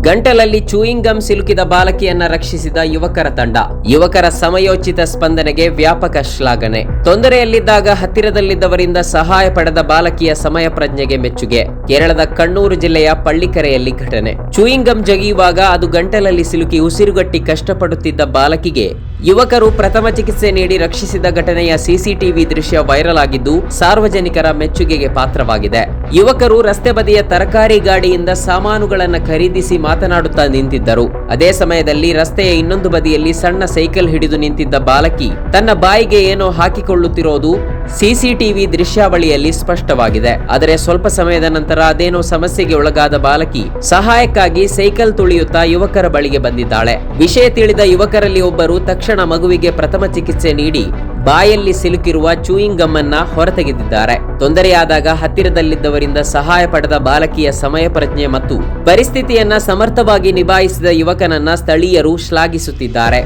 ಗಂಟಲಲ್ಲಿ chewing gum ಸಿಲುಕಿದ ಬಾಲಕಿಯನ್ನ ರಕ್ಷಿಸಿದ ಯುವಕರ ತಂಡ. ಯುವಕರ ಸಮಯೋಚಿತ ಸ್ಪಂದನೆಗೆ ವ್ಯಾಪಕ ಶ್ಲಾಘನೆ. ತೊಂದರೆಯಲ್ಲಿದ್ದಾಗ ಹತ್ತಿರದಲ್ಲಿದ್ದವರಿಂದ ಸಹಾಯ ಪಡೆದ ಬಾಲಕಿಯ ಸಮಯ ಪ್ರಜ್ಞೆಗೆ ಮೆಚ್ಚುಗೆ. ಕೇರಳದ ಕಣ್ಣೂರು ಜಿಲ್ಲೆಯ ಪಳ್ಳಿಕರೆಯಲ್ಲಿ ಘಟನೆ. ಚೂಯಿಂಗ್ ಗಮ್ ಜಗಿಯುವಾಗ ಅದು ಗಂಟಲಲ್ಲಿ ಸಿಲುಕಿ ಉಸಿರುಗಟ್ಟಿ ಕಷ್ಟಪಡುತ್ತಿದ್ದ ಬಾಲಕಿಗೆ ಯುವಕರು ಪ್ರಥಮ ಚಿಕಿತ್ಸೆ ನೀಡಿ ರಕ್ಷಿಸಿದ ಘಟನೆಯ ಸಿಸಿಟಿವಿ ದೃಶ್ಯ ವೈರಲ್ ಆಗಿದ್ದು ಸಾರ್ವಜನಿಕರ ಮೆಚ್ಚುಗೆಗೆ ಪಾತ್ರವಾಗಿದೆ. ಯುವಕರು ರಸ್ತೆ ಬದಿಯ ತರಕಾರಿ ಗಾಡಿಯಿಂದ ಸಾಮಾನುಗಳನ್ನು ಖರೀದಿಸಿ ಮಾತನಾಡುತ್ತಾ ನಿಂತಿದ್ದರು. ಅದೇ ಸಮಯದಲ್ಲಿ ರಸ್ತೆಯ ಇನ್ನೊಂದು ಬದಿಯಲ್ಲಿ ಸಣ್ಣ ಸೈಕಲ್ ಹಿಡಿದು ನಿಂತಿದ್ದ ಬಾಲಕಿ ತನ್ನ ಬಾಯಿಗೆ ಏನೋ ಹಾಕಿಕೊಳ್ಳುತ್ತಿರೋದು ಸಿಸಿಟಿವಿ ದೃಶ್ಯಾವಳಿಯಲ್ಲಿ ಸ್ಪಷ್ಟವಾಗಿದೆ. ಆದರೆ ಸ್ವಲ್ಪ ಸಮಯದ ನಂತರ ಅದೇನೋ ಸಮಸ್ಯೆಗೆ ಒಳಗಾದ ಬಾಲಕಿ ಸಹಾಯಕ್ಕಾಗಿ ಸೈಕಲ್ ತುಳಿಯುತ್ತಾ ಯುವಕರ ಬಳಿಗೆ ಬಂದಿದ್ದಾಳೆ. ವಿಷಯ ತಿಳಿದ ಯುವಕರಲ್ಲಿ ಒಬ್ಬರು ತಕ್ಷಣ ಮಗುವಿಗೆ ಪ್ರಥಮ ಚಿಕಿತ್ಸೆ ನೀಡಿ ಬಾಯಲ್ಲಿ ಸಿಲುಕಿರುವ ಚೂಯಿಂಗ್ ಗಮ್ ಅನ್ನ ಹೊರತೆಗೆದಿದ್ದಾರೆ. ತೊಂದರೆಯಾದಾಗ ಹತ್ತಿರದಲ್ಲಿದ್ದವರಿಂದ ಸಹಾಯ ಪಡೆದ ಬಾಲಕಿಯ ಸಮಯ ಪ್ರಜ್ಞೆ ಮತ್ತು ಪರಿಸ್ಥಿತಿಯನ್ನ ಸಮರ್ಥವಾಗಿ ನಿಭಾಯಿಸಿದ ಯುವಕನನ್ನ ಸ್ಥಳೀಯರು ಶ್ಲಾಘಿಸುತ್ತಿದ್ದಾರೆ.